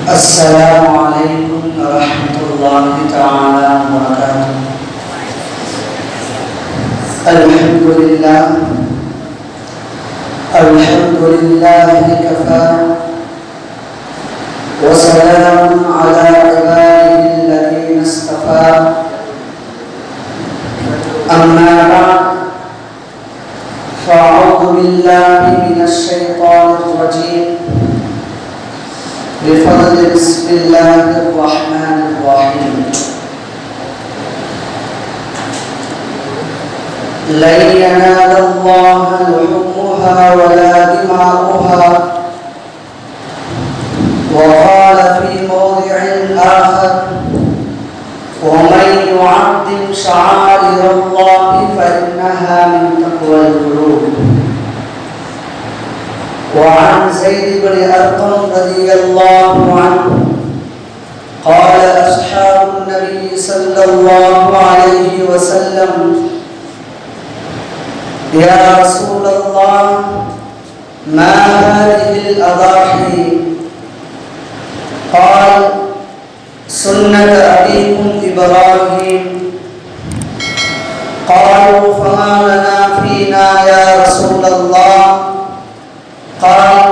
السلام عليكم ورحمة الله تعالى وبركاته. الحمد لله كفى وسلام على عباده الذين اصطفى. أما بعد فأعوذ بالله من الشيطان الرجيم بفضل بسم الله الرحمن الرحيم. لن ينال الله لحومها ولا دماؤها. وقال في موضع آخر: ومن يعظم شعائر الله فإنها من تقوى القلوب. وعن زيد بن أرقم رضي الله عنه قال: أصحاب النبي صلى الله عليه وسلم: يا رسول الله، ما هذه الأضاحي؟ قال: سنة أبيكم إبراهيم. قالوا: فما لنا فينا يا رسول الله؟ قال: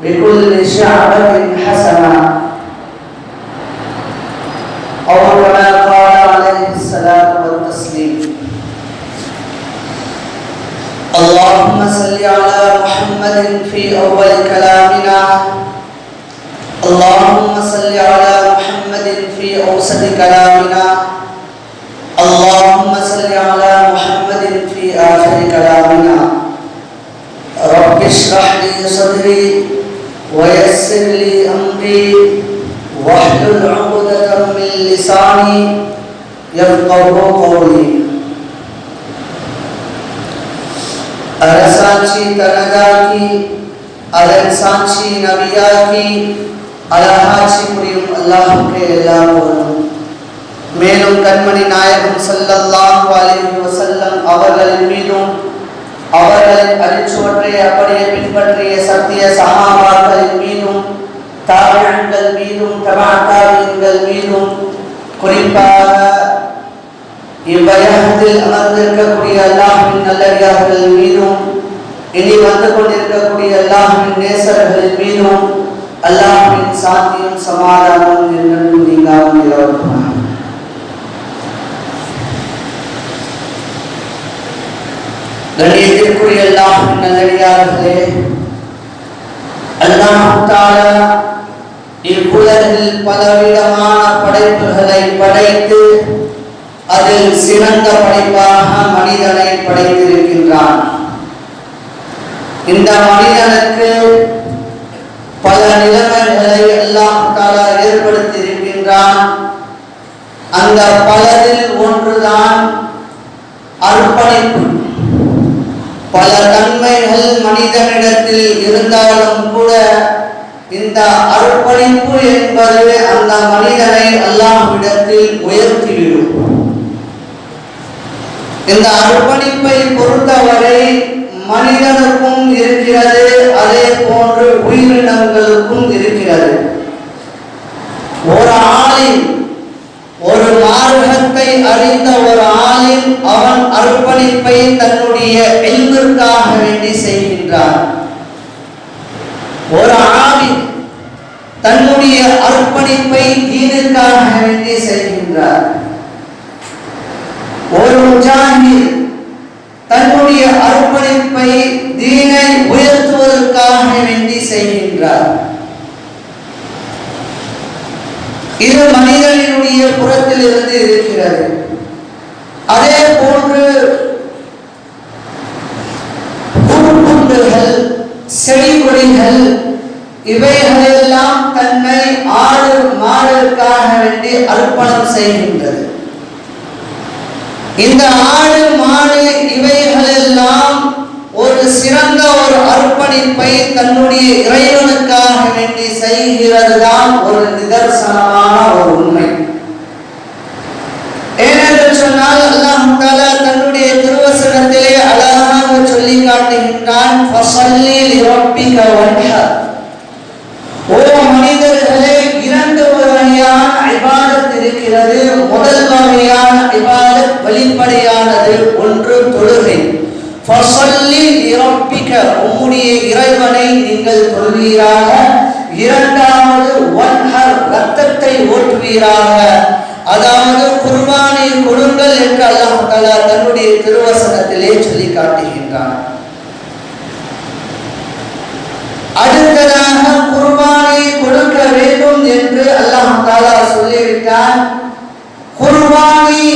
بكل شعبة حسنة. أو كما قال عليه الصلاة والتسليم. اللهم صل على محمد في أول كلامنا. اللهم صل على محمد في أوسط كلامنا. اللهم صل على محمد في آخر كلامنا. رب اشرح لي صدري ويسر لي أمري واحلل عقدة من لساني يفقهوا قولي. அரசாட்சி தனதாக்கி அதன் சாட்சி நபியாக்கி அழகாட்சி புரியும் அல்லாஹ்வுக்கே எல்லா புகழும். மேலும் கண்மணி நாயகம் ஸல்லல்லாஹு அலைஹி வஸல்லம் அவர்களின் மீதும் அவர்களின் அடிச்சுவற்றை அப்படியே பின்பற்றிய சத்திய சஹாபாக்களின் மீதும் தாபிஈன்கள் மீதும் தபாத்தாபிஈன்கள் மீதும் குறிப்பாக இவ்வயத்தில் அமர்ந்திருக்கக்கூடிய அல்லாஹ்வின் நல்லடியார்கள் மீதும் இனி வந்து கொண்டிருக்கக்கூடிய அல்லாஹ்வின் நேசர்களின் மீதும் அல்லாஹ்வின் சாந்தியும் சமாதானமும் என்றும் நீங்காமல் நிலவட்டுமாக. கண்ணியத்திற்குரிய அல்லாஹ்வின் நல்லடியார்களே, அல்லாஹ் தஆலா இவ்வுலகில் பலவிதமான படைப்புகளை படைத்து அதில் சிறந்த படைப்பாக மனிதனை படைத்திருக்கின்றான். இந்த மனிதனுக்கு பல நிலைமைகளை அல்லாஹ் தஆலா ஏற்படுத்தியிருக்கின்றான். அந்த பலரில் ஒன்றுதான் அர்ப்பணிப்பு. பல தன்மைகள் மனிதனிடத்தில் இருந்தாலும் கூட இந்த அர்ப்பணிப்பு என்பது அந்த மனிதனை அல்லாஹ்விடத்தில் உயர்த்திவிடும். இந்த அர்ப்பணிப்பை பொறுத்தவரை மனிதனுக்கும் இருக்கிறது, அதே போன்று உயிரினங்களுக்கும் இருக்கிறது. ஒரு ஆளின், ஒரு மார்க்கத்தை அறிந்த ஒரு ஆளின் அவன் அர்ப்பணிப்பை தன்னுடைய இல்மிற்காக வேண்டி செய்கின்றான். ஒரு ஆலிம் தன்னுடைய அர்ப்பணிப்பை தீனுக்காக வேண்டி செய்கின்றார். ஒரு முஜாஹித் தன்னுடைய அர்ப்பணிப்பை தீனை உயர்த்துவதற்காக வேண்டி செய்கின்றார். இது மனிதனுடைய புறத்தில் இருந்து இருக்கிறது. அதே போன்று புல்புண்டுகள், செடிகொடிகள் இவைகளெல்லாம் தன்னை ஆடு மாடுக்காக வேண்டி அர்ப்பணம் செய்கின்றது. இந்த ஆடு மாடு இவைகளெல்லாம் ஒரு சிறந்த ஒரு அர்ப்பணிப்பை தன்னுடைய இறைவனுக்காக வேண்டி செய்கிறது தான் ஒரு நிதர்சனமான ஒரு உண்மை. ஏனென்று சொன்னால் அல்லாஹ் தஆலா தன்னுடைய திருவசனத்திலே அழகாக சொல்லி காட்டுகின்றான், ஃபஸல்லி லிரப்பிக வன்ஹர். ஓ மனிதர்களே, ஃபஸல்லி லிரப்பிக, உம்முடைய இறைவனை நீங்கள் தொழுவீராக. இரண்டாவது வன்ஹர், ரத்தத்தை ஓட்டுவீராக, அதாவது குர்பானை கொடுங்கள் என்று அல்லாஹ் தஆலா தன்னுடைய திருவசனத்திலே சொல்லி காட்டுகின்றான். அடுத்ததாக குர்பானை கொடுக்க வேண்டும் என்று அல்லாஹ் தஆலா சொல்லிவிட்டான். குர்பானி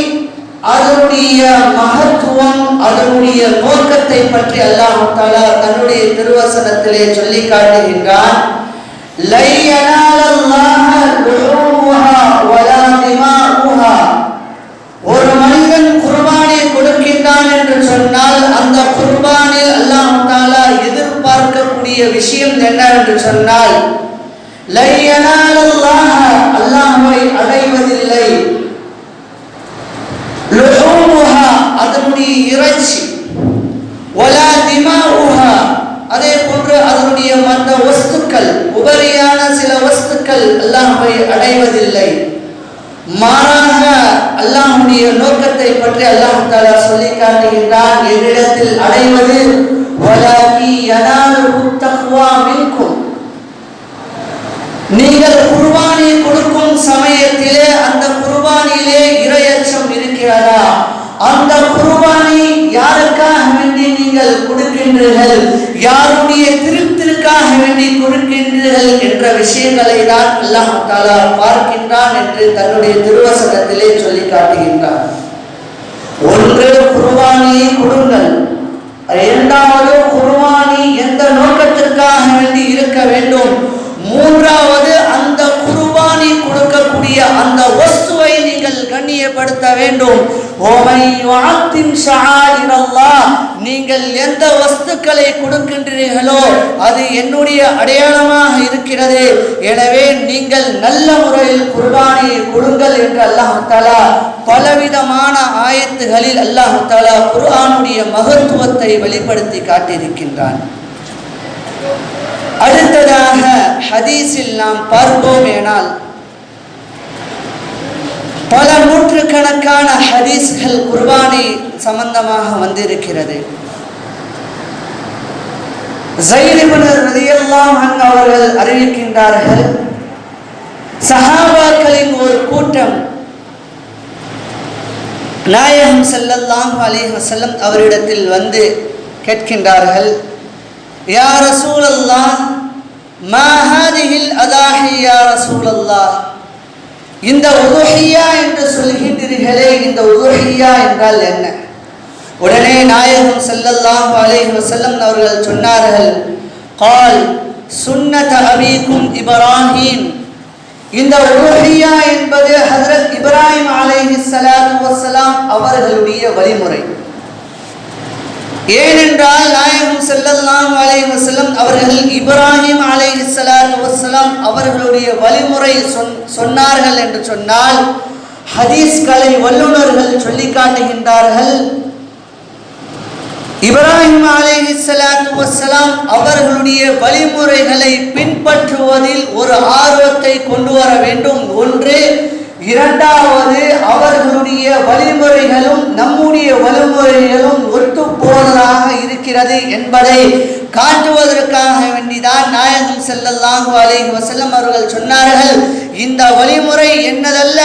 அதனுடைய மகத்துவம், அதனுடைய நோக்கத்தை பற்றி அல்லாஹ் தஆலா தன்னுடைய திருவசனத்திலே சொல்லி காட்டுகின்றான். லை யனாலல்லாஹ லுஹூமுஹா வலா திமாஉஹா. ஒரு மனிதன் குர்பானை கொடுக்கின்றான் என்று சொன்னால் அந்த குர்பானில் அல்லாஹ் தஆலா எதிர்பார்க்கக்கூடிய விஷயம் என்னவென்று சொன்னால், லை யனாலல்லாஹ, அல்லாஹ்வை அடைவதில்லை, லுஹூமுஹா அதனுடைய இறைச்சி, வலா திமாஉஹா அதே போன்று அதனுடைய மற்ற வஸ்துக்கள், உபரியான சில வஸ்துக்கள் அல்லாஹ்வை அடைவதில்லை. மாறாக அல்லாஹ்வுடைய நோக்கத்தை பற்றி அல்லாஹ் தஆலா சொல்லி காட்டுகின்றான். என்னிடத்தில் அடைவது வலாகி யனாலுஹு தக்வா மின்கும். நீங்கள் குர்பானை கொடுக்கும் சமயத்திலே அந்த குர்பானியிலே இறையச்சம் இருக்கிறதா? அந்த குர்பானை யாருக்காக வேண்டி நீங்கள் கொடுக்கின்றீர்கள், யாருடைய திருப்திற்காக வேண்டி கொடுக்கின்றீர்கள் என்ற விஷயங்களை தான் அல்லாஹ் தஆலா பார்க்கின்றான் என்று தன்னுடைய திருவசனத்திலே சொல்லி காட்டுகின்றான். ஒன்று, குர்பானியை கொடுங்கள். இரண்டாவது, குர்பானி எந்த நோக்கத்திற்காக வேண்டி இருக்க வேண்டும். மூன்றாவது, அந்த குர்பானி கொடுக்கக்கூடிய அந்த வஸ்துவை நீங்கள் கண்ணியப்படுத்த வேண்டும். நீங்கள் எந்த வஸ்துக்களை கொடுக்கின்றீர்களோ அது என்னுடைய அடையாளமாக இருக்கிறது, எனவே நீங்கள் நல்ல முறையில் குர்பானியை கொடுங்கள் என்று அல்லாஹ் தஆலா பலவிதமான ஆயத்துகளில் அல்லாஹ் தஆலா குர்ஆனுடைய மகத்துவத்தை வெளிப்படுத்தி காட்டியிருக்கின்றான். அடுத்ததாக ஹதீஸில் நாம் பார்ப்போமேனால் பல நூற்றுக்கணக்கான ஹதீஸ்கள் குர்பானி சம்பந்தமாக வந்திருக்கிறது. ஸைத் இப்னு ரலியல்லாஹு அன்ஹு அவர்கள் அறிவிக்கின்றார்கள், சஹாபாக்களின் ஒரு கூட்டம் நாயகம் ஸல்லல்லாஹு அலைஹி வஸல்லம் அவரிடத்தில் வந்து கேட்கின்றார்கள், யா ரசூலல்லாஹ், மா ஹாதிஹில் அதாஹி யா ரசூலல்லாஹ், இந்த உதுஹியா என்று சொல்கின்றீர்களே, இந்த உதுஹியா என்றால் என்ன? உடனே நாயகம் ஸல்லல்லாஹு அலைஹி வஸல்லம் அவர்கள் சொன்னார்கள், கால் சுன்னத அபீக்கும் இப்ராஹீம். இந்த உதுஹியா என்பது ஹஜ்ரத் இப்ராஹிம் அலைஹிஸ்ஸலாத்து வஸ்ஸலாம் அவர்களுடைய வழிமுறை. ஏனென்றால் நாயகம் ஸல்லல்லாஹு அலைஹி வஸல்லம் அவர்கள் இப்ராஹிம் அலைஹிஸ்ஸலாத்து வஸ்ஸலாம் அவர்களுடைய வழிமுறை சொன்னார்கள் என்று சொன்னால், ஹதீஸ்களை வல்லுநர்கள் சொல்லி காட்டுகின்றார்கள், இப்ராஹிம் அலைஹிஸ்ஸலாத்து வஸ்ஸலாம் அவர்களுடைய வழிமுறைகளை பின்பற்றுவதில் ஒரு ஆர்வத்தை கொண்டு வர வேண்டும். ஒன்று. இரண்டாவது, அவர்களுடைய வழிமுறைகளும் நம்முடைய வழிமுறைகளும் ஒத்து போவதாக இருக்கிறது என்பதை காட்டுவதற்காக வேண்டிதான் நாயகம் ஸல்லல்லாஹு அலைஹி வஸல்லம் அவர்கள் சொன்னார்கள், இந்த வழிமுறை என்னதல்ல,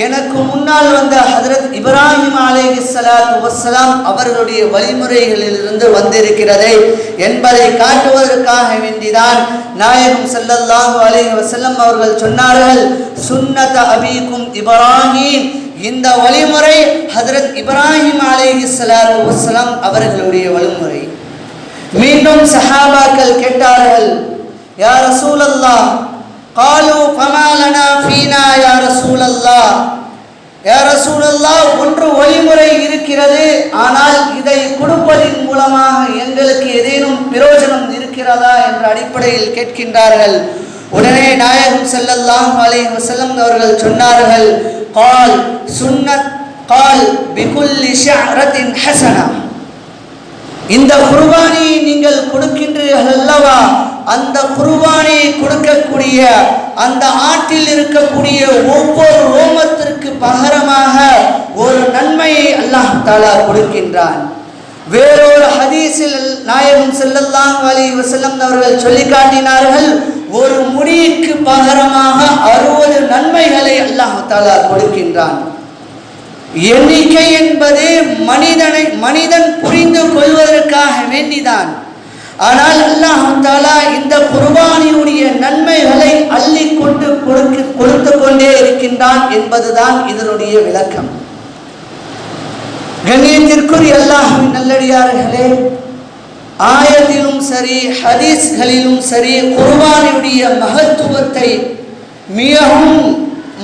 எனக்கு முன்னால் வந்த ஹஜ்ரத் இப்ராஹிம் அலைஹிஸ்ஸலாத்து வஸ்ஸலாம் அவர்களுடைய வழிமுறைகளிலிருந்து வந்திருக்கிறது என்பதை காட்டுவதற்காக வேண்டிதான் நாயகம் ஸல்லல்லாஹு அலைஹி வஸல்லம் அவர்கள் சொன்னார்கள், சுன்னத அபீக்கும் இப்ராஹீம். இந்த வழிமுறை ஹஜ்ரத் இப்ராஹிம் அலைஹிஸ்ஸலாத்து வஸ்ஸலாம் அவர்களுடைய வழிமுறை. மீண்டும் சஹாபாக்கள் கேட்டார்கள், யா ரசூலல்லாஹ், காலு ஃபமா லனா ஃபீனா யா ரசூலல்லாஹ், யா ரசூலல்லாஹ், ஒன்று வழிமுறை இருக்கிறது, ஆனால் இதை கொடுப்பதின் மூலமாக எங்களுக்கு ஏதேனும் பிரயோஜனம் இருக்கிறதா என்ற அடிப்படையில் கேட்கின்றார்கள். உடனே நாயகம் ஸல்லல்லாஹு அலைஹி வஸல்லம் அவர்கள் சொன்னார்கள், கால் சுன்னத், கால் பிகுல்லி ஷஅரத்தின் ஹஸனா. இந்த குர்பானியை நீங்கள் கொடுக்கின்றீர்கள் அல்லவா, அந்த குர்பானியை கொடுக்கக்கூடிய அந்த ஆட்டில் இருக்கக்கூடிய ஒவ்வொரு ரோமத்திற்கு பகரமாக ஒரு நன்மையை அல்லாஹ் தஆலா கொடுக்கின்றான். வேறொரு ஹதீஸில் நாயகம் ஸல்லல்லாஹு அலைஹி வஸல்லம் அவர்கள் சொல்லி காட்டினார்கள், ஒரு முடிக்கு பகரமாக 60 நன்மைகளை அல்லாஹ் தஆலா கொடுக்கின்றான். எண்ணிக்கை என்பது மனிதன் புரிந்து கொள்வதற்காக வேண்டிதான். ஆனால் அல்லாஹ் தஆலா இந்த குர்பானியுடைய நன்மைகளை அள்ளி கொடுத்து கொண்டே இருக்கின்றான் என்பதுதான் இதனுடைய விளக்கம். கண்ணியத்திற்குரிய அல்லாஹ்வின் நல்லடியார்களே, ஆயத்திலும் சரி ஹதீஸ்களிலும் சரி குர்பானியுடைய மகத்துவத்தை மிகவும்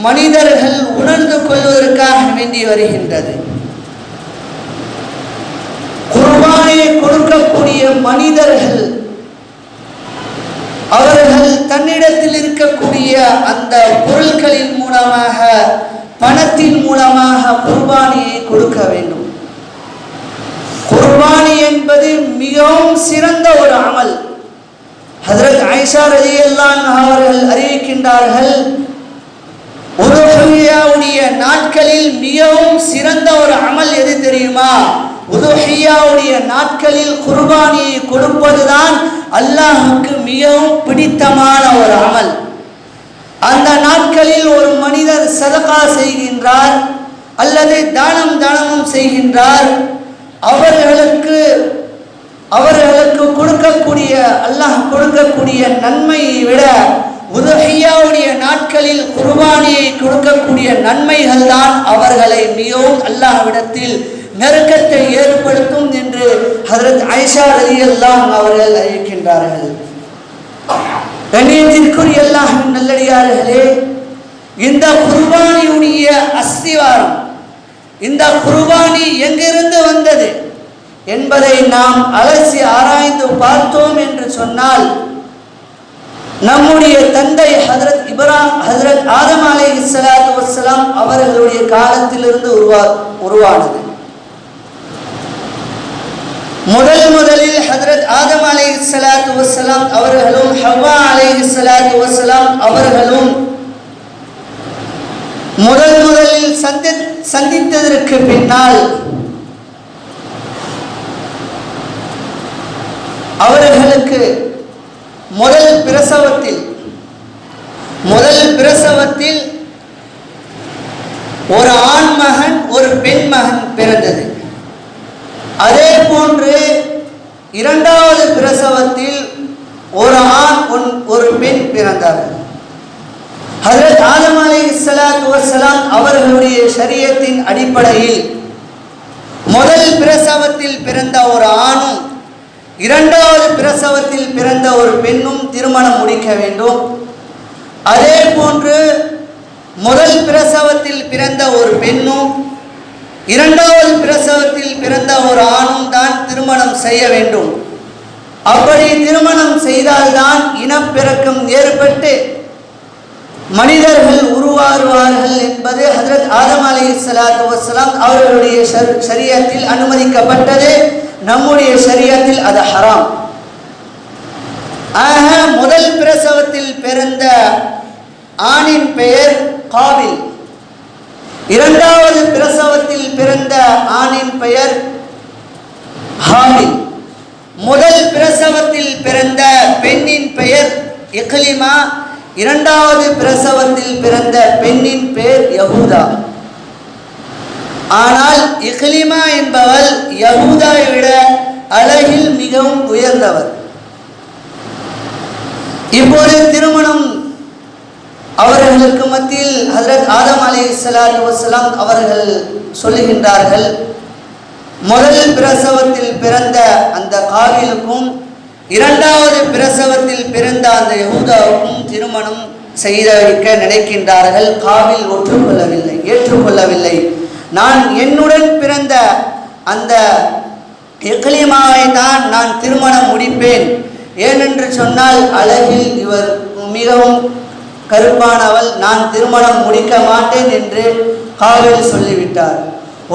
மனிதர்கள் உணர்ந்து கொள்வதற்காக வேண்டி வருகின்றது. குர்பானை கொடுக்கக்கூடிய மனிதர்கள் அவர்கள் தன்னிடத்தில் இருக்கக்கூடிய அந்த பொருட்களின் மூலமாக, பணத்தின் மூலமாக குர்பானியை கொடுக்க வேண்டும். குர்பானி என்பது மிகவும் சிறந்த ஒரு அமல். ஹஜ்ரத் ஆயிஷா ரலியல்லாஹு அன்ஹா அவர்கள் அறிவிக்கின்றார்கள், உதுஹியாவுடைய நாட்களில் மிகவும் சிறந்த ஒரு அமல் எது தெரியுமா? உதுஹியாவுடைய நாட்களில் குர்பானியை கொடுப்பதுதான் அல்லாஹ்வுக்கு மிகவும் பிடித்தமான ஒரு அமல். அந்த நாட்களில் ஒரு மனிதர் சதகா செய்கின்றார் அல்லது தானமும் செய்கின்றார். அவர்களுக்கு கொடுக்கக்கூடிய அல்லாஹ் கொடுக்கக்கூடிய நன்மையை விட உதுஹியாவுடைய நாட்களில் குர்பானியை கொடுக்கக்கூடிய நன்மைகள் தான் அவர்களை மிகவும் அல்லாஹ்விடத்தில் நெருக்கத்தை ஏற்படுத்தும் என்று ஹஜ்ரத் ஆயிஷா ரலியல்லாஹு அன்ஹா அவர்கள் அறிவிக்கின்றார்கள். கண்ணியத்திற்குரிய அல்லாஹ்வின் நல்லடியார்களே, இந்த குர்பானியுடைய அஸ்திவாரம், இந்த குர்பானி எங்கிருந்து வந்தது என்பதை நாம் அலசி ஆராய்ந்து பார்த்தோம் என்று சொன்னால், நம்முடைய தந்தை ஹஜ்ரத் ஆதம் அலைஹிஸ்ஸலாத்து வஸ்ஸலாம் அவர்களுடைய காலத்திலிருந்து உருவானது. முதலில் ஹஜ்ரத் ஆதம் அலைஹிஸ்ஸலாத்து வஸ்ஸலாம் அவர்களும் ஹவ்வா அலைஹிஸ்ஸலாத்து வஸ்ஸலாம் அவர்களும் முதலில் சந்தித்ததற்கு பின்னால் அவர்களுக்கு முதல் பிரசவத்தில் ஒரு ஆண் மகன் ஒரு பெண் மகன் பிறந்தது. அதே போன்று இரண்டாவது பிரசவத்தில் ஒரு ஆண் ஒரு பெண் பிறந்தார்கள். ஹஜ்ரத் ஆதம் அலைஹிஸ்ஸலாத்து வஸ்ஸலாம் அவர்களுடைய ஷரியத்தின் அடிப்படையில் முதல் பிரசவத்தில் பிறந்த ஒரு ஆணும் இரண்டாவது பிரசவத்தில் பிறந்த ஒரு பெண்ணும் திருமணம் முடிக்க வேண்டும். அதே போன்று முதல் பிரசவத்தில் பிறந்த ஒரு பெண்ணும் இரண்டாவது பிரசவத்தில் பிறந்த ஒரு ஆணும் தான் திருமணம் செய்ய வேண்டும். அப்படி திருமணம் செய்தால்தான் இனப்பெருக்கம் ஏற்பட்டு மனிதர்கள் உருவாகுவார்கள் என்பது ஹஜ்ரத் ஆதம் அலைஹிஸ்ஸலாத்து வஸ்ஸலாம் அவர்களுடைய ஷரியத்தில் அனுமதிக்கப்பட்டது. நம்முடைய ஷரியத்தில் அது ஹராம். ஆக முதல் பிரசவத்தில் பிறந்த ஆணின் பெயர் காபில், இரண்டாவது பிரசவத்தில் பிறந்த ஆணின் பெயர் ஹாபில், முதல் பிரசவத்தில் பிறந்த பெண்ணின் பெயர் இக்லிமா, இரண்டாவது பிரசவத்தில் பிறந்த பெண்ணின் பெயர் யஹூதா. ஆனால் இக்லிமா என்பவள் யஹூதாவை விட அழகில் மிகவும் உயர்ந்தவர். இப்போது திருமணம் அவர்களுக்கு மத்தியில் ஹஜ்ரத் ஆதம் அலைஹிஸ்ஸலாத்து வஸ்ஸலாம் அவர்கள் சொல்லுகின்றார்கள், முதல் பிரசவத்தில் பிறந்த அந்த காபிலுக்கும் இரண்டாவது பிரசவத்தில் பிறந்த அந்த யஹூதாவுக்கும் திருமணம் செய்து வைக்க நினைக்கின்றார்கள். காபில் ஏற்றுக்கொள்ளவில்லை. நான் என்னுடன் பிறந்த அந்த இக்லிமாவை தான் நான் திருமணம் முடிப்பேன். ஏனென்று சொன்னால் அழகில் இவர் மிகவும் கருப்பானவள், நான் திருமணம் முடிக்க மாட்டேன் என்று காபில் சொல்லிவிட்டார்.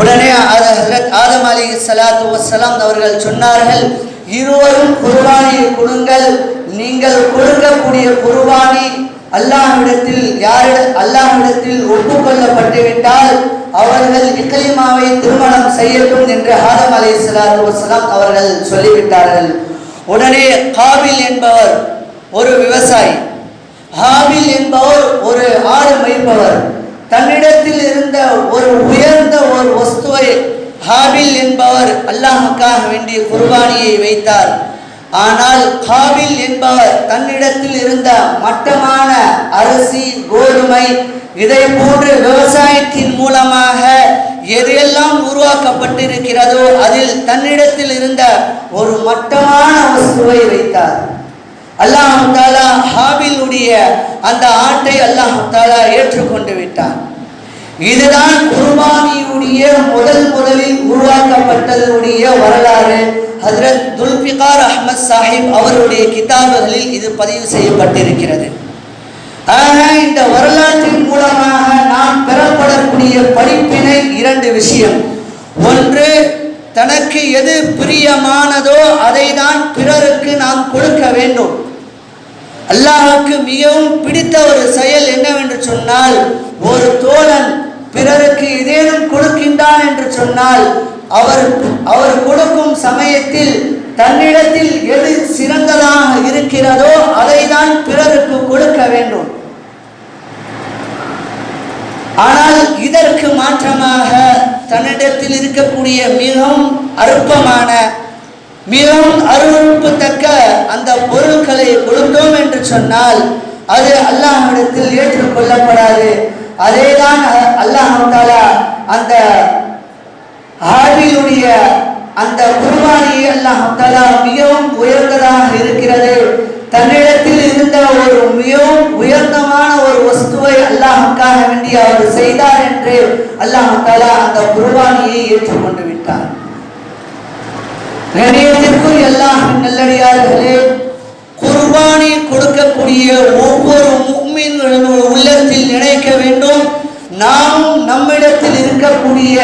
உடனே ஹஜ்ரத் ஆதம் அலைஹிஸ்ஸலாத்து வஸ்ஸலாம் அவர்கள் சொன்னார்கள், இருவரும் குர்பானியை கொடுங்கள். நீங்கள் கொடுக்கக்கூடிய குர்பானி அல்லாஹ்விடத்தில் ஒப்புக்கொள்ளப்பட்டு விட்டால் அவர்கள் இக்லிமாவை திருமணம் செய்யட்டும் என்று ஆதம் அலைஹிஸ்ஸலாத்து வஸ்ஸலாம் அவர்கள் சொல்லிவிட்டார்கள். உடனே காபில் என்பவர் ஒரு விவசாயி, ஹாபில் என்பவர் ஒரு ஆடு மேய்ப்பவர். தன்னிடத்தில் இருந்த ஒரு உயர்ந்த ஒரு வஸ்துவை ஹாபில் என்பவர் அல்லாஹ்வுக்காக வேண்டிய குர்பானியை வைத்தார். ஆனால் காபில் என்பவர் தன்னிடத்தில் இருந்த மட்டமான அரிசி, கோதுமை, இதை போன்று விவசாயத்தின் மூலமாக எதையெல்லாம் உருவாக்கப்பட்டிருக்கிறதோ அதில் தன்னிடத்தில் இருந்த ஒரு மட்டமான வஸ்துவை வைத்தார். அல்லாஹ் தஆலா ஹாபிலுடைய அந்த ஆட்டை அல்லாஹ் தஆலா ஏற்றுக்கொண்டு விட்டார். இதுதான் குர்பானியுடைய முதலில் உருவாக்கப்பட்டதுடைய வரலாறு. ஹஜ்ரத் துல்ஃபிகார் அஹ்மத் சாஹிப் அவருடைய கிதாபுகளில் இது பதிவு செய்யப்பட்டிருக்கிறது. ஆக இந்த வரலாற்றின் மூலமாக நாம் பெறப்படக்கூடிய படிப்பினை இரண்டு விஷயம். ஒன்று, தனக்கு எது பிரியமானதோ அதை தான் பிறருக்கு நாம் கொடுக்க வேண்டும். அல்லாஹ்வுக்கு மிகவும் பிடித்த ஒரு செயல் என்னவென்று சொன்னால், ஒரு தோழன் பிறருக்கு ஏதேனும் கொடுக்கின்றான் என்று சொன்னால் அவர் கொடுக்கும் சமயத்தில் தன்னிடத்தில் எது சிறந்ததாக இருக்கிறதோ அதை தான் பிறருக்கு கொடுக்க வேண்டும். ஆனால் இதற்கு மாற்றமாக தன்னிடத்தில் இருக்கக்கூடிய மிகவும் அற்பமான, மிகவும் அருவருப்புத்தக்க அந்த பொருட்களை கொடுத்தோம் என்று சொன்னால் அது அல்லாஹ்விடத்தில் ஏற்றுக்கொள்ளப்படாது. அதேதான் அல்லாஹ் தஆலா அந்த ஹாபிலுடைய அந்த குர்பானியை அல்லாஹ் தஆலா மிகவும் உயர்ந்ததாக இருக்கிறது. தன்னிடத்தில் இருந்த ஒரு மிகவும் உயர்ந்தமான ஒரு வஸ்துவை அல்லாஹ்வுக்காக வேண்டி அவர் செய்தார் என்று அல்லாஹ் தஆலா அந்த குர்பானியை ஏற்றுக்கொண்டு விட்டார். கண்ணியத்திற்குரிய அல்லாஹ்வின் நல்லடியார்களே, குர்பானி கொடுக்கக்கூடிய ஒவ்வொரு முஃமின்களும் உள்ளத்தில் நினைக்க வேண்டும், நாம் நம்மிடத்தில் இருக்கக்கூடிய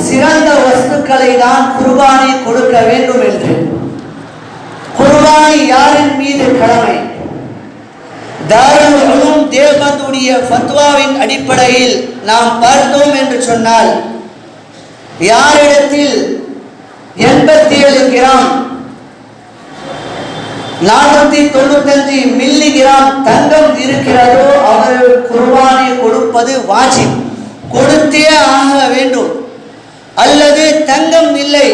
சிறந்த வஸ்துக்களை தான் குர்பானி கொடுக்க வேண்டும் என்று. குர்பானி யாரின் மீது கடமை? தாருல் உலூம் தேவபந்துடைய ஃபத்வாவின் அடிப்படையில் நாம் பார்த்தோம் என்று சொன்னால், யாரிடத்தில் 87 கிராம் 495 மில்லி கிராம் தங்கம் இருக்கிறதோ அவர்கள் குர்பானி கொடுப்பது வாஜிப், கொடுத்தே ஆக வேண்டும். அல்லது தங்கம் இல்லை,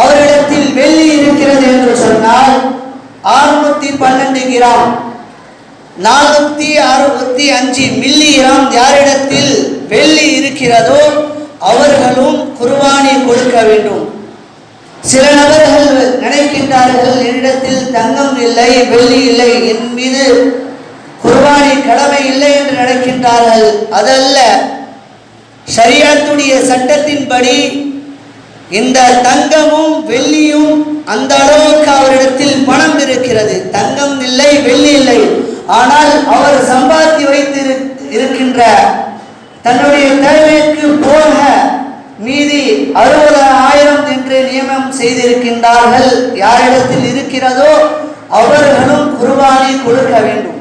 அவரிடத்தில் வெள்ளி இருக்கிறது என்று சொன்னால் 612 கிராம் 465 மில்லி கிராம் யாரிடத்தில் வெள்ளி இருக்கிறதோ அவர்களும் குர்பானி கொடுக்க வேண்டும். சில நபர்கள் நினைக்கின்றார்கள், என்னிடத்தில் தங்கம் இல்லை, வெள்ளி இல்லை, என் மீது குர்பானி கடமை இல்லை என்று நினைக்கின்றார்கள். அதல்ல, ஷரியத்துடைய சட்டத்தின்படி இந்த தங்கமும் வெள்ளியும் அந்த அளவுக்கு அவரிடத்தில் பணம் இருக்கிறது. தங்கம் இல்லை, வெள்ளி இல்லை, ஆனால் அவர் சம்பாதி வைத்து இருக்கின்ற தன்னுடைய தேவைக்கு போக மீதி 60,000 என்று நியமனம் செய்திருக்கின்றார்கள். யாரிடத்தில் இருக்கிறதோ அவர்களும் குர்பானி கொடுக்க வேண்டும்.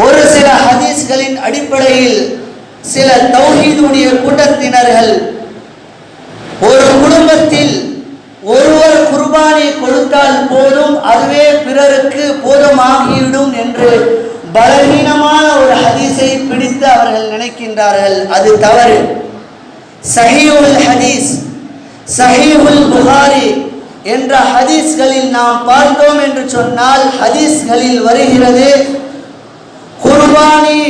ஒரு சில ஹதீஸ்களின் அடிப்படையில் சில தௌஹீதுடைய கூட்டத்தினர்கள் ஒரு குடும்பத்தில் ஒருவர் குர்பானி கொடுத்தால் போதும், அதுவே பிறருக்கு போதுமாகிவிடும் என்று பலவீனமான ஒரு ஹதீஸை பிடித்து அவர்கள் நினைக்கின்றார்கள். அது தவறு. சஹீஹுல் ஹதீஸ், சஹீஹுல் புகாரி என்ற ஹதீஸ்களில் நாம் பார்த்தோம் என்று சொன்னால், ஹதீஸ்களில் வருகிறது, குர்பானி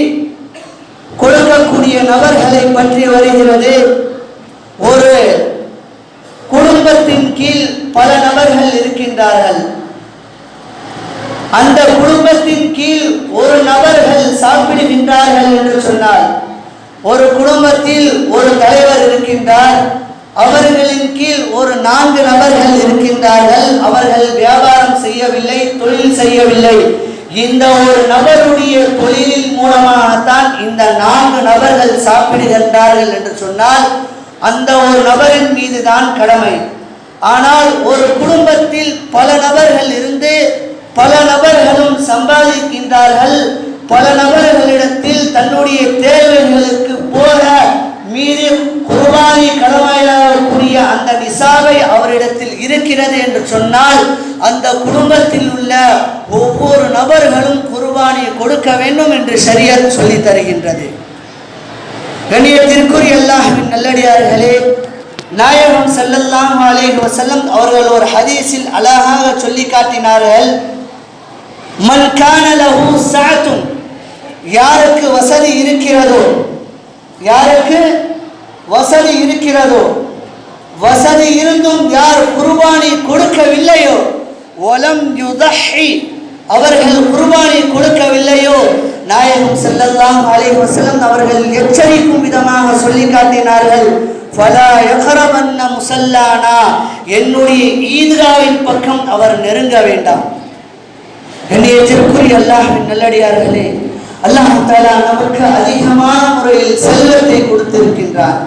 கொடுக்கக்கூடிய நபர்களை பற்றி வருகிறது. ஒரு குடும்பத்தின் கீழ் பல நபர்கள் இருக்கின்றார்கள். அந்த குடும்பத்தின் கீழ் ஒரு நபர்கள் சாப்பிடுகின்றார்கள் என்று சொன்னால், ஒரு குடும்பத்தில் ஒரு தலைவர் இருக்கின்றார், அவர்களின் கீழ் ஒரு 4 நபர்கள் இருக்கின்றார்கள். அவர்கள் வியாபாரம் செய்யவில்லை, தொழில் செய்யவில்லை. இந்த ஒரு நபருடைய தொழிலின் மூலமாகத்தான் இந்த 4 நபர்கள் சாப்பிடுகின்றார்கள் என்று சொன்னால் அந்த ஒரு நபரின் மீது தான் கடமை. ஆனால் ஒரு குடும்பத்தில் பல நபர்கள் இருந்து பல நபர்களும் சம்பாதிக்கின்றார்கள், பல நபர்களிடத்தில் தன்னுடைய தேவை இருக்கிறது என்று சொன்னால் அந்த குடும்பத்தில் உள்ள ஒவ்வொரு நபர்களும் குர்பானி கொடுக்க வேண்டும் என்று ஷரியத் சொல்லி தருகின்றது. கண்ணியத்திற்குரிய அல்லாஹ்வின் நல்லடியார்களே, நாயகம் ஸல்லல்லாஹு அலைஹி வஸல்லம் அவர்கள் ஒரு ஹதீஸில் அழகாக சொல்லி காட்டினார்கள், மன் கான லஹு ஸஅத்துன், யாருக்கு வசதி இருக்கிறதோ, யாருக்கு வசதி இருக்கிறதோ, வசதி இருந்தும் யார் குர்பானி கொடுக்கவில்லையோ, வலம் யுதஹி, அவர்கள் குர்பானி கொடுக்கவில்லையோ, நாயகம் ஸல்லல்லாஹு அலைஹி வஸல்லம் அவர்கள் எச்சரிக்கும் விதமாக சொல்லி காட்டினார்கள், ஃபலா யக்ரபன்ன முஸல்லானா, என்னுடைய ஈத்காவின் பக்கம் அவர் நெருங்க வேண்டாம். கண்ணியத்திற்குரிய அல்லாஹ்வின் நல்லடியார்களே, அல்லாஹ் தஆலா நமக்கு அதிகமான முறையில் செல்வத்தை கொடுத்திருக்கின்றார்.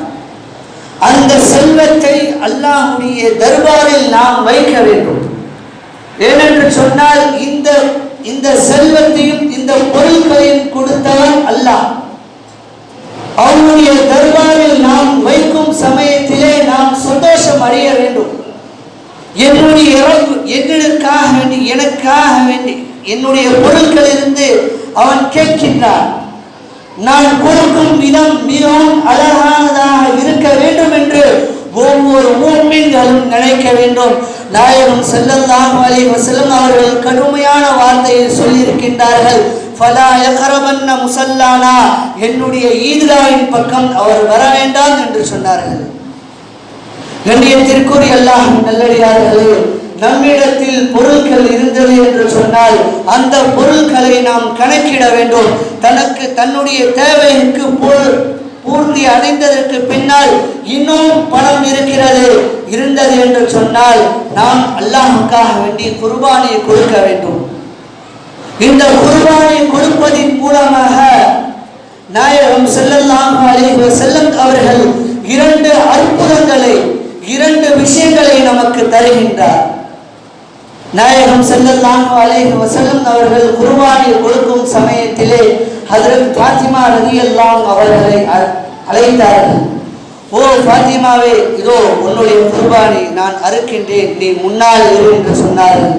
அந்த செல்வத்தை அல்லாஹ்வுடைய தர்பாரில் நாம் வைக்க வேண்டும். ஏனென்று சொன்னால் இந்த செல்வத்தையும் இந்த பொருட்களையும் கொடுத்தவன் அல்லாஹ். அவனுடைய தர்பாரில் நாம் வைக்கும் சமயத்திலே நாம் சந்தோஷம் அடைய வேண்டும். என்னுடைய ரப் என்னுக்காக வேண்டி, எனக்காக வேண்டி என்னுடைய பொருட்களிலிருந்து அவன் கேட்கின்றான். நான் கொடுக்கும் விதம் மிகவும் அழகானதாக இருக்க வேண்டும் என்று ஒவ்வொரு முஃமின்களும் நினைக்க வேண்டும். நாயகம் ஸல்லல்லாஹு அலைஹி வஸல்லம் அவர்கள் கடுமையான வார்த்தையை சொல்லியிருக்கின்றார்கள், ஃபலா யக்ரபன்ன முஸல்லானா, என்னுடைய ஈத்காவின் பக்கம் அவர் வர வேண்டாம் என்று சொன்னார்கள். கண்ணியத்திற்குரிய அல்லாஹ்வின் நல்லடியார்களே, நம்மிடத்தில் பொருட்கள் இருந்தது என்று சொன்னால் அந்த பொருட்களை நாம் கணக்கிட வேண்டும். தன்னுடைய தேவைக்கு பூர்த்தி அடைந்ததற்கு பின்னால் இன்னும் பணம் இருந்தது என்று சொன்னால் நாம் அல்லாஹ்வுக்காக வேண்டி குர்பானியை கொடுக்க வேண்டும். இந்த குர்பானியை கொடுப்பதின் மூலமாக நாயகம் ஸல்லல்லாஹு அலைஹி வஸல்லம் அவர்கள் இரண்டு அற்புதங்களை, இரண்டு விஷயங்களை நமக்கு தருகின்றார். நாயகம் ஸல்லல்லாஹு அலைஹி வஸல்லம் அவர்கள் குர்பானியை கொடுக்கும் சமயத்திலே ஹஜ்ரத் ஃபாத்திமா ரலியல்லாஹு அவர்களை அழைத்தார்கள். ஓ ஃபாத்திமாவே, இதோ உன்னுடைய குர்பானி நான் அறுக்கின்றேன், நீ முன்னால் இரு என்று சொன்னார்கள்.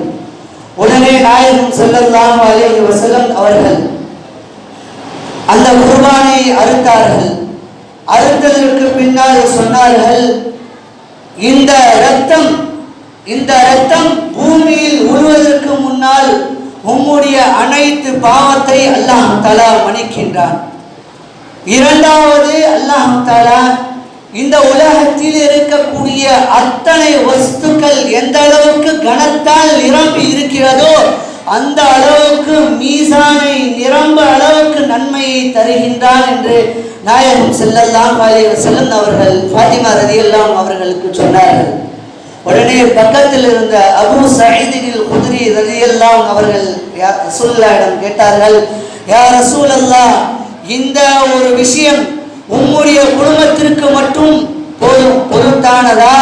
உடனே நாயகம் ஸல்லல்லாஹு அலைஹி வஸல்லம் அவர்கள் அந்த குர்பானியை அறுத்தார்கள். அறுத்ததற்கு பின்னால் சொன்னார்கள், இந்த இரத்தம் பூமியில் உழுவதற்கு முன்னால் உம்முடைய அனைத்து பாவத்தை அல்லாஹ் தஆலா மன்னிக்கின்றான். இரண்டாவது, அல்லாஹ் தஆலா இந்த உலகத்தில் இருக்கக்கூடிய அத்தனை வஸ்துக்கள் எந்த அளவுக்கு கனத்தால் நிரம்பி இருக்கிறதோ அந்த அளவுக்கு மீசானை நிரம்ப அளவுக்கு நன்மையை தருகின்றான் என்று நாயகம் ஸல்லல்லாஹு அலைஹி வஸல்லம் அவர்கள் ஃபாத்திமா ரலியல்லாஹு அவர்களுக்கு சொன்னார்கள். உடனே பக்கத்தில் இருந்த அபூ சயீதில் குத்ரி ரலியல்லாஹு அவர்கள் ரசூலுல்லாஹ்விடம் கேட்டார்கள், யா ரசூலல்லாஹ், இந்த ஒரு விஷயம் உம்முடைய குடும்பத்திற்கு மட்டும் பொருத்தானதா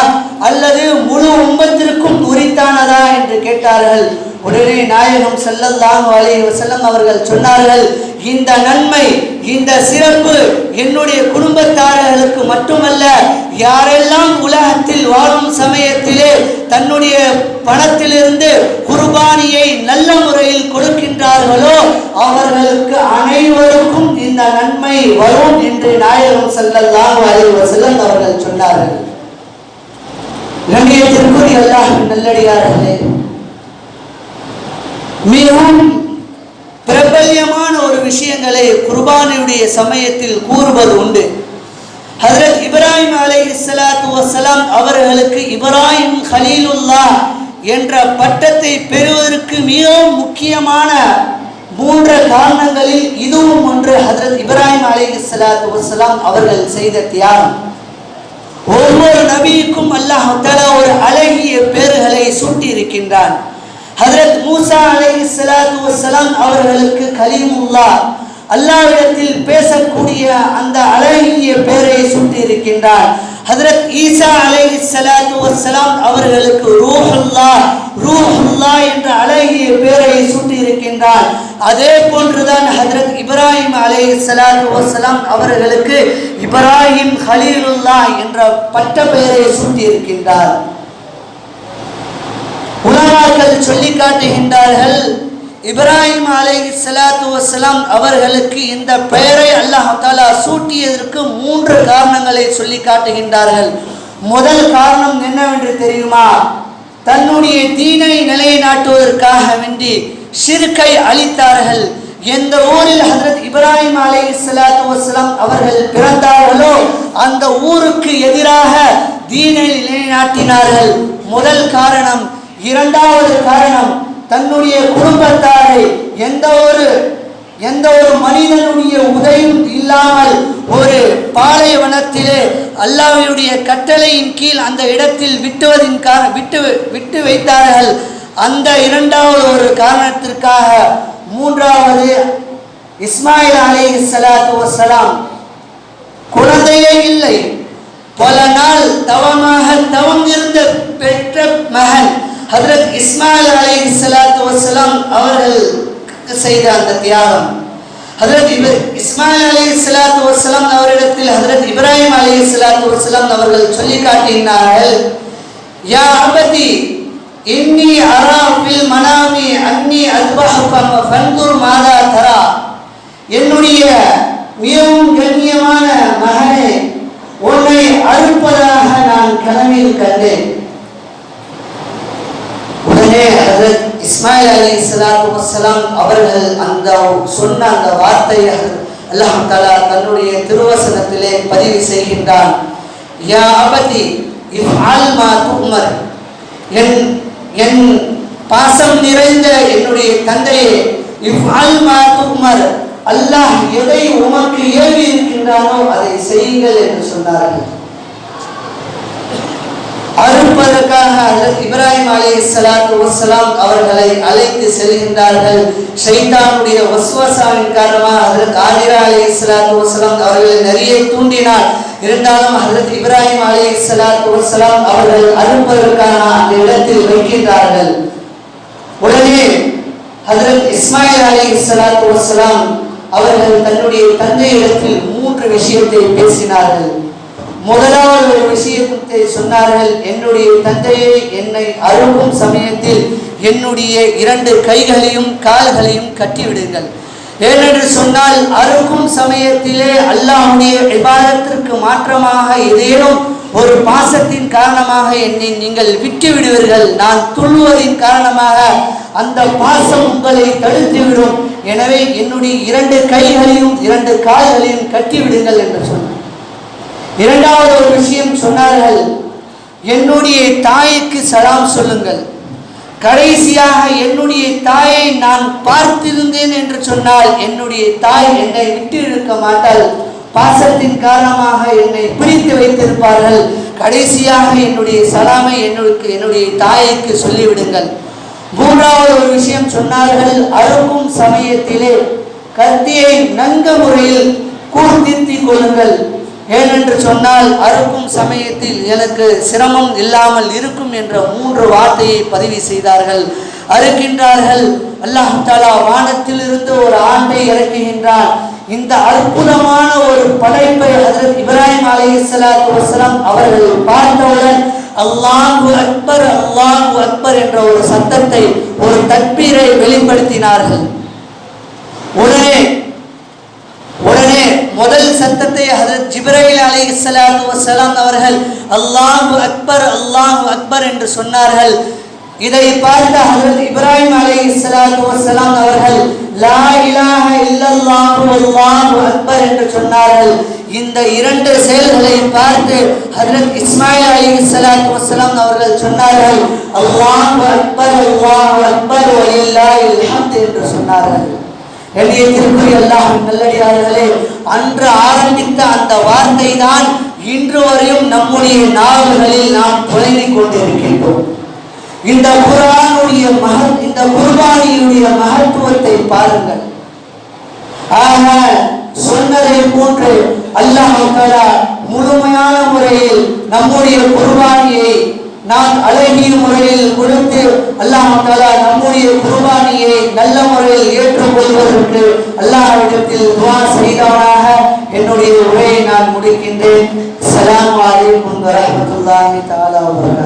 அல்லது முழு உம்மத்திற்கும் உரித்தானதா என்று கேட்டார்கள். உடனே நாயகம் ஸல்லல்லாஹு அலைஹி வஸல்லம் அவர்கள் சொன்னார்கள், இந்த நன்மை, இந்த சிறப்பு என்னுடைய குடும்பத்தார்களுக்கு மட்டுமல்ல, யாரெல்லாம் உலகத்தில் வாழும் சமயத்திலே தன்னுடைய பணத்திலிருந்து குர்பானியை நல்ல முறையில் கொடுக்கின்றார்களோ அவர்களுக்கு அனைவருக்கும் இந்த நன்மை வரும் என்று நாயகம் ஸல்லல்லாஹு அலைஹி வஸல்லம் அவர்கள் சொன்னார்கள். கண்ணியத்திற்குரிய அல்லாஹ்வின் நல்லடியார்களே, மிகவும் பிரபல்யமான ஒரு விஷயங்களை குர்பானியுடைய சமயத்தில் கூறுவது உண்டு. ஹஜ்ரத் இப்ராஹிம் அலைஹிஸ்ஸலாத்து வஸ்ஸலாம் அவர்களுக்கு இப்ராஹிம் கலீலுல்லாஹ் என்ற பட்டத்தை பெறுவதற்கு மிகவும் முக்கியமான 3 காரணங்களில் இதுவும் ஒன்று. ஹஜ்ரத் இப்ராஹிம் அலைஹிஸ்ஸலாத்து வஸ்ஸலாம் அவர்கள் செய்த தியாகம். ஒவ்வொரு நபிக்கும் அல்லாஹ் தஆலா ஒரு அழகிய பெயர்களை சூட்டி இருக்கின்றான். ஹஜ்ரத் மூசா அலைஹிஸ்ஸலாத்து வஸ்ஸலாம் அவர்களுக்கு கலீமுல்லாஹ், அல்லாஹ்விடத்தில் பேசக்கூடிய அந்த அழகிய பெயரை சூட்டி இருக்கின்றார். ஹஜ்ரத் ஈசா அலைஹிஸ்ஸலாத்து வஸ்ஸலாம் அவர்களுக்கு ரூஹுல்லாஹ் என்ற அழகிய பெயரை சூட்டி இருக்கின்றார். அதே போன்றுதான் ஹஜ்ரத் இப்ராஹிம் அலைஹிஸ்ஸலாத்து வஸ்ஸலாம் அவர்களுக்கு இப்ராஹிம் கலீலுல்லாஹ் என்ற பட்ட பெயரை சூட்டி இருக்கின்றார். உலமாக்கள் சொல்லி காட்டுகின்றார்கள், இப்ராஹிம் அலைஹிஸ்ஸலாத்து வஸ்ஸலாம் அவர்களுக்கு இந்த பெயரை அல்லாஹ் தஆலா சூட்டியதற்கு 3 காரணங்களை சொல்லி காட்டுகின்றார்கள். முதல் காரணம் என்னவென்று தெரியுமா? தன்னுடைய தீனை நிலைநாட்டுவதற்காக வேண்டி ஷிர்கை அழித்தார்கள். எந்த ஊரில் ஹஜ்ரத் இப்ராஹிம் அலைஹிஸ்ஸலாத்து வஸ்ஸலாம் அவர்கள் பிறந்தார்களோ அந்த ஊருக்கு எதிராக தீனை நிலைநாட்டினார்கள். முதல் காரணம். இரண்டாவது காரணம், தன்னுடைய குடும்பத்தாரை எந்த ஒரு மனிதனுடைய உதவியும் இல்லாமல் ஒரு பாலைவனத்திலே அல்லாஹ்வுடைய கட்டளையின் கீழ் அந்த இடத்தில் விட்டு வைத்தார்கள். அந்த இரண்டாவது ஒரு காரணத்திற்காக. மூன்றாவது, இஸ்மாயில் அலைஹிஸ்ஸலாத்து வஸ்ஸலாம் குழந்தையே இல்லை, பல நாள் தவம் இருந்து பெற்ற மகன் ஹஜ்ரத் இஸ்மாயில் அலைஹிஸ்ஸலாத்து வஸ்ஸலாம் அவர்கள் செய்த அந்த தியாகம். ஹஜ்ரத் இஸ்மாயில் அலைஹிஸ்ஸலாத்து வஸ்ஸலாம் அவரிடத்தில் ஹஜ்ரத் இப்ராஹிம் அலைஹிஸ்ஸலாத்து வஸ்ஸலாம் அவர்கள் சொல்லி காட்டினார்கள், யா அபதி இன்னி அரா ஃபில் மனாமி அன்னி அஸ்பஹுக ஃபன்துர் மாதா தரா. என்னுடைய மிகவும் கண்ணியமான மகனே, உன்னை அறுப்பதாக நான் கனவில் கண்டேன். உடனே ஹஜ்ரத் இஸ்மாயில் அலைஹிஸ்ஸலாத்து வஸ்ஸலாம் அவர்கள் அந்த சொன்ன அந்த வார்த்தையை அல்லாஹ் தஆலா தன்னுடைய திருவசனத்திலே பதிவு செய்கின்றான். யா அபதி இஃஅல் மா துமர். என் பாசம் நிறைந்த என்னுடைய தந்தையே, இஃஅல் மா துமர், அல்லாஹ் எதை உமக்கு ஏவி இருக்கின்றானோ அதை செய்யுங்கள் என்று சொன்னார்கள். அறுப்பதற்காக ஹஜ்ரத் இப்ராஹிம் அலைஹிஸ்ஸலாத்து வஸ்ஸலாம் அவர்களை அழைத்து செல்கின்றார்கள். ஷைத்தானுடைய வஸ்வசாவின் காரணமாக ஹஜ்ரத் ஆதிரா அலைஹிஸ்ஸலாத்து வஸ்ஸலாம் அவர்களை நிறைய தூண்டினார். இருந்தாலும் ஹஜ்ரத் இப்ராஹிம் அலைஹிஸ்ஸலாத்து வஸ்ஸலாம் அவர்கள் அறுப்பதற்கான அந்த இடத்தில் வைக்கின்றார்கள். உடனே ஹஜ்ரத் இஸ்மாயில் அலைஹிஸ்ஸலாத்து வஸ்ஸலாம் அவர்கள் தன்னுடைய தந்தையிடத்தில் 3 விஷயத்தை பேசினார்கள். முதலாவது ஒரு விஷயத்தை சொன்னார்கள், என்னுடைய தந்தையை என்னை அறுக்கும் சமயத்தில் என்னுடைய 2 கைகளையும் கால்களையும் கட்டிவிடுங்கள். ஏனென்று சொன்னால் அறுக்கும் சமயத்திலே அல்லாஹ்வுடைய இபாதத்திற்கு மாற்றமாக ஏதேனும் ஒரு பாசத்தின் காரணமாக என்னை நீங்கள் விட்டு விடுவீர்கள். நான் துள்ளுவதின் காரணமாக அந்த பாசம் உங்களை தடுத்துவிடும். எனவே என்னுடைய 2 கைகளையும் 2 கால்களையும் கட்டிவிடுங்கள் என்று சொன்னார். இரண்டாவது ஒரு விஷயம் சொன்னார்கள், என்னுடைய தாய்க்கு சலாம் சொல்லுங்கள். கடைசியாக என்னுடைய தாயை நான் பார்த்திருந்தேன் என்று சொன்னால் என்னுடைய தாய் என்னை விட்டு இருக்க மாட்டாள். பாசத்தின் காரணமாக என்னை பிடித்து வைத்திருப்பார்கள். கடைசியாக என்னுடைய சலாமை என்னுடைய தாய்க்கு சொல்லிவிடுங்கள். மூன்றாவது ஒரு விஷயம் சொன்னார்கள், அறுக்கும் சமயத்திலே கத்தியை நன்கு முறையில் கூர்த்தித்திக் கொள்ளுங்கள். ஏனென்று சொன்னால் அறுக்கும் சமயத்தில் எனக்கு சிரமம் இல்லாமல் இருக்கும் என்ற 3 வார்த்தையை பதிவு செய்தார்கள். அறுக்கின்றார்கள். அல்லாஹ் தஆலா வானத்திலிருந்து ஒரு ஆண்டை இறக்குகின்றான். இந்த அற்புதமான ஒரு படைப்பை ஹஜ்ரத் இப்ராஹிம் அலைஹிஸ்ஸலாத்து வஸ்ஸலாம் அவர்கள் பார்த்தவுடன் அல்லாஹு அக்பர் அல்லாஹு அக்பர் என்ற ஒரு சத்தத்தை, ஒரு தக்பீரை வெளிப்படுத்தினார்கள். உடனே முதல் சத்தத்தை ஹஜ்ரத் ஜிப்ரீல் அலைஹிஸ்ஸலாத்து வஸ்ஸலாம் அவர்கள் அல்லாஹு அக்பர் என்று சொன்னார்கள். இதை பார்த்த ஹஜ்ரத் இப்ராஹிம் அலைஹிஸ்ஸலாத்து வஸ்ஸலாம் அவர்கள் லா இலாஹ இல்லல்லாஹு அல்லாஹு அக்பர் என்று சொன்னார்கள். இந்த 2 செயல்களை பார்த்து ஹஜ்ரத் இஸ்மாயில் அலைஹிஸ்ஸலாத்து வஸ்ஸலாம் அவர்கள் சொன்னார்கள் அல்லாஹு அக்பர் வலில்லாஹில் ஹம்த் என்று சொன்னார்கள். எளியத்திற்குரிய அல்லாஹ்வின் நல்லடியார்களே, அன்று ஆரம்பித்த அந்த வார்த்தை தான் இன்று வரையும் நம்முடைய நாவுகளில் நாம் புலம்பிக் கொண்டிருக்கின்றோம். இந்த குர்பானியுடைய மகத்துவத்தை பாருங்கள். ஆக சொன்னதை போன்று அல்லாஹ் தஆலா முழுமையான முறையில் நம்முடைய குர்பானியை நாம் அழகிய முறையில் கொடுத்து அல்லாஹ் தஆலா நம்முடைய குர்பானியை நல்ல முறையில் ஏற்றுக்கொள்வதற்கு அல்லாஹ்விடத்தில் துஆ செய்தவனாக என்னுடைய உரையை நான் முடிக்கின்றேன். அஸ்ஸலாமு அலைக்கும் வரஹ்மத்துல்லாஹி தஆலா வபரகாத்துஹு.